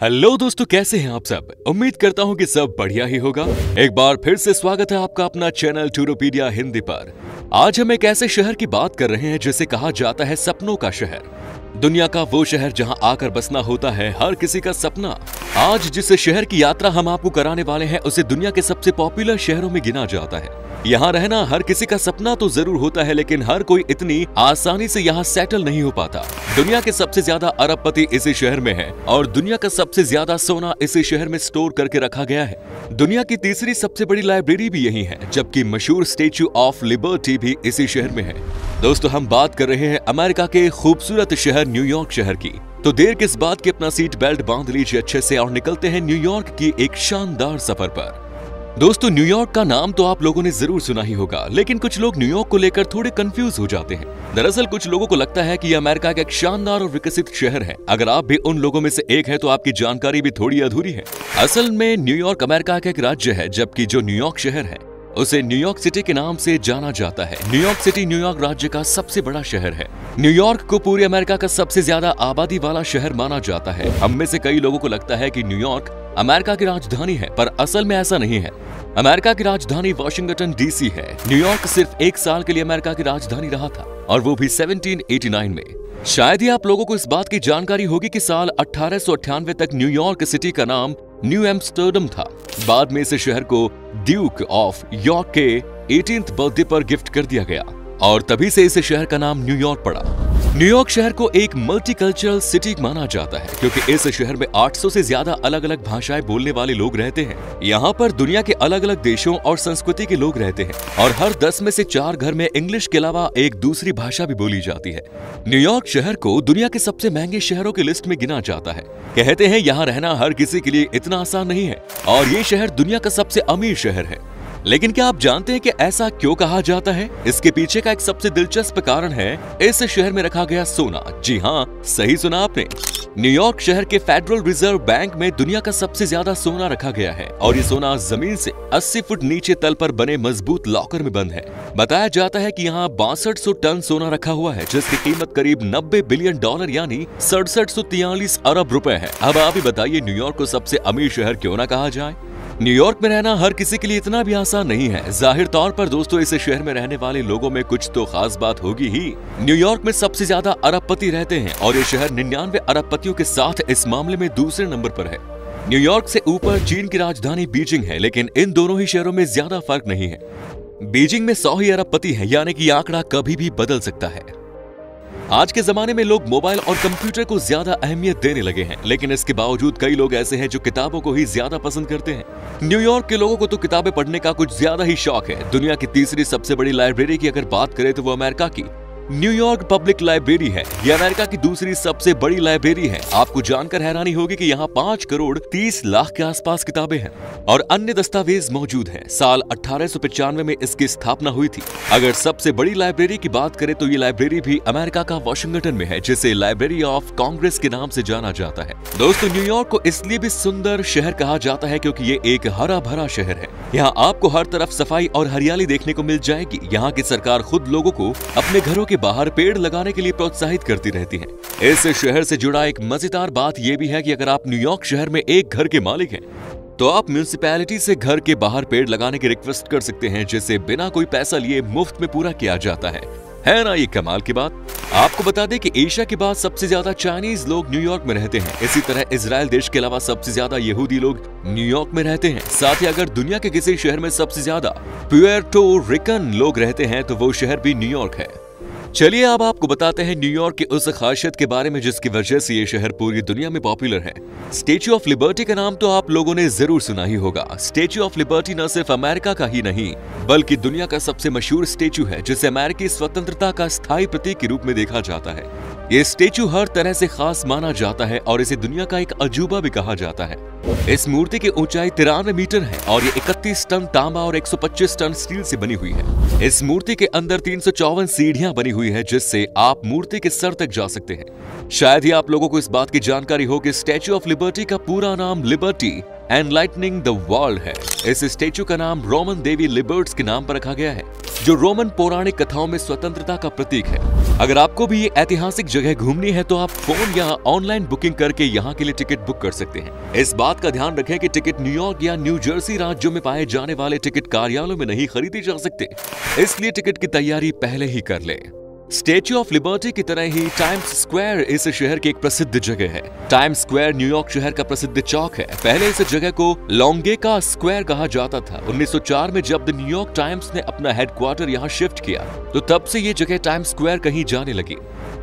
Hello दोस्तों, कैसे हैं आप सब। उम्मीद करता हूं कि सब बढ़िया ही होगा। एक बार फिर से स्वागत है आपका अपना चैनल टूरोपीडिया हिंदी पर। आज हम एक ऐसे शहर की बात कर रहे हैं जिसे कहा जाता है सपनों का शहर। दुनिया का वो शहर जहां आकर बसना होता है हर किसी का सपना। आज जिस शहर की यात्रा हम आपको कराने वाले हैं उसे दुनिया के सबसे पॉपुलर शहरों में गिना जाता है। यहाँ रहना हर किसी का सपना तो जरूर होता है, लेकिन हर कोई इतनी आसानी से यहाँ सेटल नहीं हो पाता। दुनिया के सबसे ज्यादा अरबपति इसी शहर में है और दुनिया का सबसे ज्यादा सोना इसी शहर में स्टोर करके रखा गया है। दुनिया की तीसरी सबसे बड़ी लाइब्रेरी भी यही है, जबकि मशहूर स्टैच्यू ऑफ लिबर्टी भी इसी शहर में है। दोस्तों, हम बात कर रहे हैं अमेरिका के खूबसूरत शहर न्यूयॉर्क शहर की। तो देर किस बात की, अपना सीट बेल्ट बांध लीजिए अच्छे से और निकलते हैं न्यूयॉर्क की एक शानदार सफर पर। दोस्तों, न्यूयॉर्क का नाम तो आप लोगों ने जरूर सुना ही होगा, लेकिन कुछ लोग न्यूयॉर्क को लेकर थोड़े कंफ्यूज हो जाते हैं। दरअसल कुछ लोगों को लगता है कि यह अमेरिका का एक शानदार और विकसित शहर है। अगर आप भी उन लोगों में से एक है तो आपकी जानकारी भी थोड़ी अधूरी है। असल में न्यूयॉर्क अमेरिका का एक राज्य है, जबकि जो न्यूयॉर्क शहर है उसे न्यूयॉर्क सिटी के नाम से जाना जाता है। न्यूयॉर्क सिटी न्यूयॉर्क राज्य का सबसे बड़ा शहर है। न्यूयॉर्क को पूरे अमेरिका का सबसे ज्यादा आबादी वाला शहर माना जाता है। हम में से कई लोगों को लगता है कि न्यूयॉर्क अमेरिका की राजधानी है, पर असल में ऐसा नहीं है। अमेरिका की राजधानी वाशिंगटन डीसी है। न्यूयॉर्क सिर्फ एक साल के लिए अमेरिका की राजधानी रहा था, और वो भी 1789 में। शायद ही आप लोगों को इस बात की जानकारी होगी कि साल 1898 तक न्यूयॉर्क सिटी का नाम न्यू एम्स्टर्डम था। बाद में इस शहर को ड्यूक ऑफ यॉर्क के 18th बर्थडे पर गिफ्ट कर दिया गया और तभी से इस शहर का नाम न्यूयॉर्क पड़ा। न्यूयॉर्क शहर को एक मल्टीकल्चरल सिटी माना जाता है, क्योंकि इस शहर में 800 से ज्यादा अलग अलग भाषाएं बोलने वाले लोग रहते हैं। यहाँ पर दुनिया के अलग अलग देशों और संस्कृति के लोग रहते हैं, और हर 10 में से 4 घर में इंग्लिश के अलावा एक दूसरी भाषा भी बोली जाती है। न्यूयॉर्क शहर को दुनिया के सबसे महंगे शहरों की लिस्ट में गिना जाता है। कहते हैं यहाँ रहना हर किसी के लिए इतना आसान नहीं है, और ये शहर दुनिया का सबसे अमीर शहर है। लेकिन क्या आप जानते हैं कि ऐसा क्यों कहा जाता है? इसके पीछे का एक सबसे दिलचस्प कारण है इस शहर में रखा गया सोना। जी हाँ, सही सुना आपने। न्यूयॉर्क शहर के फेडरल रिजर्व बैंक में दुनिया का सबसे ज्यादा सोना रखा गया है, और ये सोना जमीन से 80 फुट नीचे तल पर बने मजबूत लॉकर में बंद है। बताया जाता है कि यहाँ 6200 टन सोना रखा हुआ है, जिसकी कीमत करीब $90 बिलियन यानी 6743 अरब रुपए है। अब आप ही बताइए, न्यूयॉर्क को सबसे अमीर शहर क्यों ना कहा जाए? न्यूयॉर्क में रहना हर किसी के लिए इतना भी आसान नहीं है। जाहिर तौर पर दोस्तों, इस शहर में रहने वाले लोगों में कुछ तो खास बात होगी ही। न्यूयॉर्क में सबसे ज्यादा अरबपति रहते हैं, और ये शहर 99 अरबपतियों के साथ इस मामले में दूसरे नंबर पर है। न्यूयॉर्क से ऊपर चीन की राजधानी बीजिंग है, लेकिन इन दोनों ही शहरों में ज्यादा फर्क नहीं है। बीजिंग में 100 ही अरबपति है, यानी कि आंकड़ा कभी भी बदल सकता है। आज के जमाने में लोग मोबाइल और कंप्यूटर को ज्यादा अहमियत देने लगे हैं, लेकिन इसके बावजूद कई लोग ऐसे हैं जो किताबों को ही ज्यादा पसंद करते हैं। न्यूयॉर्क के लोगों को तो किताबें पढ़ने का कुछ ज्यादा ही शौक है। दुनिया की तीसरी सबसे बड़ी लाइब्रेरी की अगर बात करें तो वो अमेरिका की न्यूयॉर्क पब्लिक लाइब्रेरी है। यह अमेरिका की दूसरी सबसे बड़ी लाइब्रेरी है। आपको जानकर हैरानी होगी कि यहाँ 5 करोड़ 30 लाख के आसपास किताबें हैं और अन्य दस्तावेज मौजूद हैं। साल 1895 में इसकी स्थापना हुई थी। अगर सबसे बड़ी लाइब्रेरी की बात करें तो ये लाइब्रेरी भी अमेरिका का वाशिंगटन में है, जिसे लाइब्रेरी ऑफ कांग्रेस के नाम से जाना जाता है। दोस्तों, न्यूयॉर्क को इसलिए भी सुंदर शहर कहा जाता है क्योंकि ये एक हरा भरा शहर है। यहाँ आपको हर तरफ सफाई और हरियाली देखने को मिल जाएगी। यहाँ की सरकार खुद लोगों को अपने घरों के बाहर पेड़ लगाने के लिए प्रोत्साहित करती रहती है। इस शहर से जुड़ा एक मजेदार बात यह भी है कि अगर आप न्यूयॉर्क शहर में एक घर के मालिक हैं, तो आप म्युनिसिपैलिटी से घर के बाहर पेड़ लगाने की रिक्वेस्ट कर सकते हैं, जिसे बिना कोई पैसा लिए मुफ्त में पूरा किया जाता है ना ये कमाल की बात। आपको बता दें कि एशिया के बाद सबसे ज्यादा चाइनीज लोग न्यूयॉर्क में रहते हैं। इसी तरह इजराइल देश के अलावा सबसे ज्यादा यहूदी लोग न्यूयॉर्क में रहते हैं। साथ ही अगर दुनिया के किसी शहर में सबसे ज्यादा प्यूर्टो रिकन लोग रहते हैं तो वो शहर भी न्यूयॉर्क है। चलिए अब आपको बताते हैं न्यूयॉर्क की उस खासियत के बारे में जिसकी वजह से ये शहर पूरी दुनिया में पॉपुलर है। स्टैच्यू ऑफ लिबर्टी का नाम तो आप लोगों ने जरूर सुना ही होगा। स्टैच्यू ऑफ लिबर्टी न सिर्फ अमेरिका का ही नहीं बल्कि दुनिया का सबसे मशहूर स्टैच्यू है, जिसे अमेरिकी स्वतंत्रता का स्थायी प्रतीक के रूप में देखा जाता है। ये स्टैच्यू हर तरह से खास माना जाता है और इसे दुनिया का एक अजूबा भी कहा जाता है। इस मूर्ति की ऊंचाई 93 मीटर है और ये 31 टन तांबा और 125 टन स्टील से बनी हुई है। इस मूर्ति के अंदर 354 सीढ़ियां बनी हुई है, जिससे आप मूर्ति के सर तक जा सकते हैं। शायद ही आप लोगों को इस बात की जानकारी हो कि स्टैच्यू ऑफ लिबर्टी का पूरा नाम लिबर्टी एनलाइटनिंग द वर्ल्ड है। इस स्टैच्यू का नाम रोमन देवी लिबर्ट्स के नाम पर रखा गया है। जो रोमन पौराणिक कथाओं में स्वतंत्रता का प्रतीक है। अगर आपको भी ये ऐतिहासिक जगह घूमनी है तो आप फोन या ऑनलाइन बुकिंग करके यहाँ के लिए टिकट बुक कर सकते हैं। इस बात का ध्यान रखें कि टिकट न्यूयॉर्क या न्यू जर्सी राज्यों में पाए जाने वाले टिकट कार्यालयों में नहीं खरीदी जा सकते, इसलिए टिकट की तैयारी पहले ही कर लें। स्टैच्यू ऑफ लिबर्टी की तरह ही टाइम्स स्क्वायर इस शहर की एक प्रसिद्ध जगह है। टाइम्स स्क्वायर न्यूयॉर्क शहर का प्रसिद्ध चौक है। पहले इस जगह को लॉन्गेका स्क्वायर कहा जाता था। 1904 में जब द न्यूयॉर्क टाइम्स ने अपना हेडक्वार्टर यहाँ शिफ्ट किया तो तब से ये जगह टाइम्स स्क्वायर कहीं जाने लगी।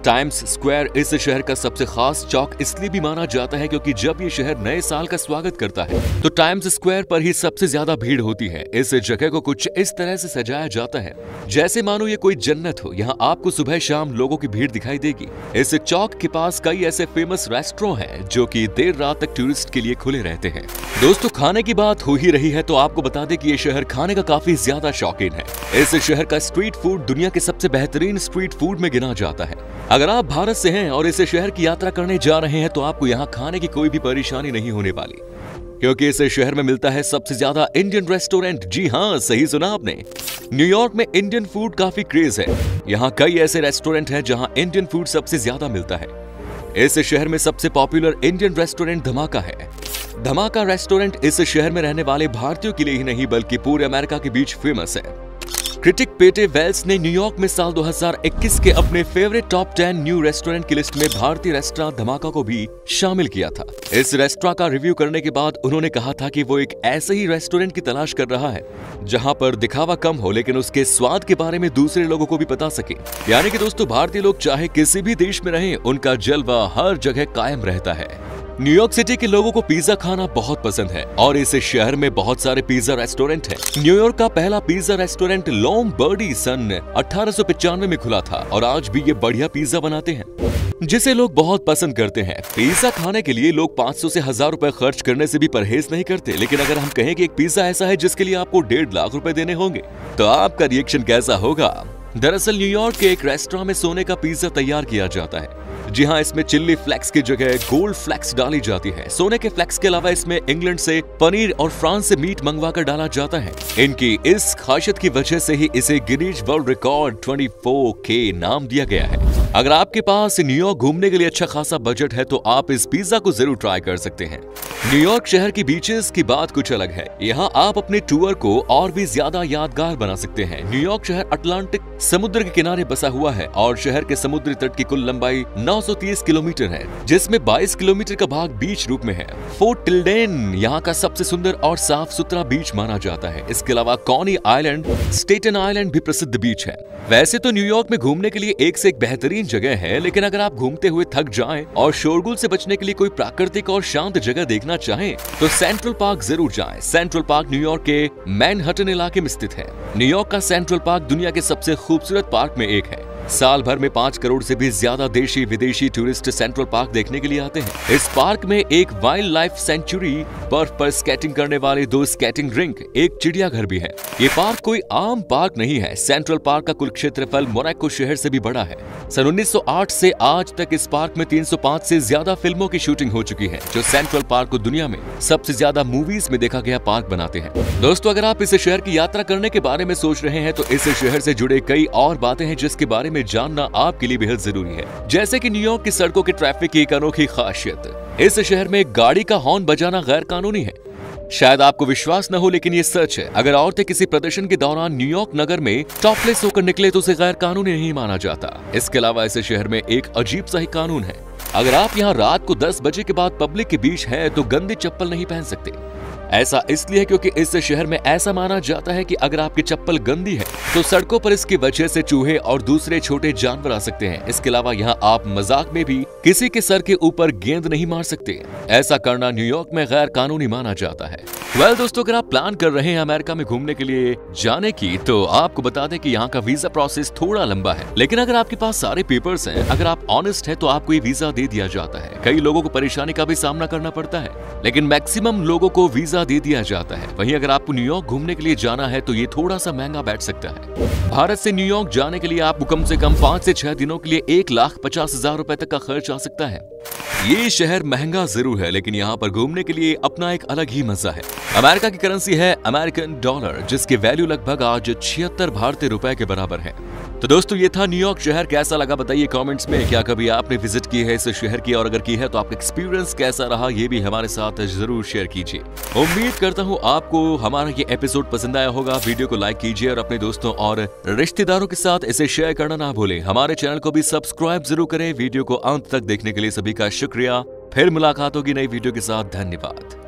टाइम्स स्क्वायर इस शहर का सबसे खास चौक इसलिए भी माना जाता है क्योंकि जब ये शहर नए साल का स्वागत करता है तो टाइम्स स्क्वायर पर ही सबसे ज्यादा भीड़ होती है। इस जगह को कुछ इस तरह से सजाया जाता है जैसे मानो ये कोई जन्नत हो। यहाँ आपको सुबह शाम लोगों की भीड़ दिखाई देगी। इस चौक के पास कई ऐसे फेमस रेस्टोरेंट हैं जो कि देर रात तक टूरिस्ट के लिए खुले रहते हैं। दोस्तों, खाने की बात हो ही रही है तो आपको बता दें कि ये शहर खाने का काफी ज्यादा शौकीन है। इस शहर का स्ट्रीट फूड दुनिया के सबसे बेहतरीन स्ट्रीट फूड में गिना जाता है। अगर आप भारत से हैं और इस शहर की यात्रा करने जा रहे हैं तो आपको यहाँ खाने की कोई भी परेशानी नहीं होने वाली, क्योंकि इस शहर में मिलता है सबसे ज्यादा इंडियन रेस्टोरेंट। जी हाँ, सही सुना आपने। न्यूयॉर्क में इंडियन फूड काफी क्रेज है। यहाँ कई ऐसे रेस्टोरेंट हैं जहाँ इंडियन फूड सबसे ज्यादा मिलता है। इस शहर में सबसे पॉपुलर इंडियन रेस्टोरेंट धमाका है। धमाका रेस्टोरेंट इस शहर में रहने वाले भारतीयों के लिए ही नहीं बल्कि पूरे अमेरिका के बीच फेमस है। क्रिटिक पेटे वेल्स ने न्यूयॉर्क में साल 2021 के अपने फेवरेट टॉप 10 न्यू रेस्टोरेंट की लिस्ट में भारतीय रेस्टोरेंट धमाका को भी शामिल किया था। इस रेस्टोरेंट का रिव्यू करने के बाद उन्होंने कहा था कि वो एक ऐसे ही रेस्टोरेंट की तलाश कर रहा है जहां पर दिखावा कम हो लेकिन उसके स्वाद के बारे में दूसरे लोगों को भी पता सके। यानी कि दोस्तों, भारतीय लोग चाहे किसी भी देश में रहें, उनका जलवा हर जगह कायम रहता है। न्यूयॉर्क सिटी के लोगों को पिज्जा खाना बहुत पसंद है और इस शहर में बहुत सारे पिज्जा रेस्टोरेंट हैं। न्यूयॉर्क का पहला पिज्जा रेस्टोरेंट लोमबर्डी सन 1895 में खुला था और आज भी ये बढ़िया पिज्जा बनाते हैं जिसे लोग बहुत पसंद करते हैं। पिज्जा खाने के लिए लोग 500 से 1000 रुपए खर्च करने से भी परहेज नहीं करते, लेकिन अगर हम कहें कि एक पिज्जा ऐसा है जिसके लिए आपको 1.5 लाख रुपए देने होंगे तो आपका रिएक्शन कैसा होगा? दरअसल न्यूयॉर्क के एक रेस्टोरेंट में सोने का पिज्जा तैयार किया जाता है। जी हाँ, इसमें चिल्ली फ्लेक्स की जगह गोल्ड फ्लेक्स डाली जाती है। सोने के फ्लेक्स के अलावा इसमें इंग्लैंड से पनीर और फ्रांस से मीट मंगवाकर डाला जाता है। इनकी इस खासियत की वजह से ही इसे गिनीज वर्ल्ड रिकॉर्ड 24K नाम दिया गया है। अगर आपके पास न्यूयॉर्क घूमने के लिए अच्छा खासा बजट है तो आप इस पिज्जा को जरूर ट्राई कर सकते हैं। न्यूयॉर्क शहर की बीचेस की बात कुछ अलग है। यहाँ आप अपने टूर को और भी ज्यादा यादगार बना सकते हैं। न्यूयॉर्क शहर अटलांटिक समुद्र के किनारे बसा हुआ है और शहर के समुद्री तट की कुल लंबाई 930 किलोमीटर है, जिसमें 22 किलोमीटर का भाग बीच रूप में है। फोर्ट टिल्डेन यहाँ का सबसे सुंदर और साफ सुथरा बीच माना जाता है। इसके अलावा कॉनी आइलैंड, स्टेटन आइलैंड भी प्रसिद्ध बीच है। वैसे तो न्यूयॉर्क में घूमने के लिए एक से एक बेहतरीन जगह है, लेकिन अगर आप घूमते हुए थक जाएं और शोरगुल से बचने के लिए कोई प्राकृतिक और शांत जगह देखना चाहें तो सेंट्रल पार्क जरूर जाएं। सेंट्रल पार्क न्यूयॉर्क के मैनहट्टन इलाके में स्थित है। न्यूयॉर्क का सेंट्रल पार्क दुनिया के सबसे खूबसूरत पार्क में एक है। साल भर में 5 करोड़ से भी ज्यादा देशी विदेशी टूरिस्ट सेंट्रल पार्क देखने के लिए आते हैं। इस पार्क में एक वाइल्ड लाइफ सेंचुरी, बर्फ पर स्केटिंग करने वाले 2 स्केटिंग रिंक, एक चिड़ियाघर भी है। ये पार्क कोई आम पार्क नहीं है। सेंट्रल पार्क का कुल क्षेत्रफल मोनाको शहर से भी बड़ा है। सन 1908 से आज तक इस पार्क में 305 से ज्यादा फिल्मों की शूटिंग हो चुकी है, जो सेंट्रल पार्क को दुनिया में सबसे ज्यादा मूवीज में देखा गया पार्क बनाते हैं। दोस्तों, अगर आप इस शहर की यात्रा करने के बारे में सोच रहे हैं तो इस शहर से जुड़े कई और बातें हैं जिसके बारे में जानना आपके लिए बेहद जरूरी है। जैसे कि न्यूयॉर्क की सड़कों के ट्रैफिक की एक अनोखी खासियत। इस शहर में गाड़ी का हॉर्न बजाना गैर कानूनी है। शायद आपको विश्वास न हो, लेकिन ये सच है। अगर औरतें किसी प्रदर्शन के दौरान न्यूयॉर्क नगर में टॉपलेस होकर निकले तो उसे गैर कानूनी नहीं माना जाता। इसके अलावा इस शहर में एक अजीब सा ही कानून है। अगर आप यहाँ रात को 10 बजे के बाद पब्लिक के बीच हैं तो गंदी चप्पल नहीं पहन सकते। ऐसा इसलिए क्योंकि इस शहर में ऐसा माना जाता है कि अगर आपकी चप्पल गंदी है तो सड़कों पर इसकी वजह से चूहे और दूसरे छोटे जानवर आ सकते हैं। इसके अलावा यहाँ आप मजाक में भी किसी के सर के ऊपर गेंद नहीं मार सकते। ऐसा करना न्यूयॉर्क में गैर कानूनी माना जाता है। दोस्तों, अगर आप प्लान कर रहे हैं अमेरिका में घूमने के लिए जाने की तो आपको बता दें कि यहाँ का वीजा प्रोसेस थोड़ा लंबा है, लेकिन अगर आपके पास सारे पेपर्स हैं, अगर आप ऑनेस्ट हैं तो आपको ये वीजा दे दिया जाता है। कई लोगों को परेशानी का भी सामना करना पड़ता है, लेकिन मैक्सिमम लोगों को वीजा वीजा दे दिया जाता है। वहीं अगर आपको न्यूयॉर्क घूमने के लिए जाना है तो ये थोड़ा सा महंगा बैठ सकता है। भारत से न्यूयॉर्क जाने के लिए आपको कम से कम 5 से 6 दिनों के लिए 1,50,000 रुपए तक का खर्च आ सकता है। ये शहर महंगा जरूर है, लेकिन यहाँ पर घूमने के लिए अपना एक अलग ही मजा है। अमेरिका की करेंसी है अमेरिकन डॉलर, जिसकी वैल्यू लगभग आज 76 भारतीय रुपए के बराबर है। तो दोस्तों ये था न्यूयॉर्क शहर। कैसा लगा बताइए कमेंट्स में। क्या कभी आपने विजिट की है इस शहर की, और अगर की है तो आपका एक्सपीरियंस कैसा रहा ये भी हमारे साथ जरूर शेयर कीजिए। उम्मीद करता हूँ आपको हमारा ये एपिसोड पसंद आया होगा। वीडियो को लाइक कीजिए और अपने दोस्तों और रिश्तेदारों के साथ इसे शेयर करना ना भूलें। हमारे चैनल को भी सब्सक्राइब जरूर करें। वीडियो को अंत तक देखने के लिए सभी का शुक्रिया। फिर मुलाकात होगी नई वीडियो के साथ। धन्यवाद।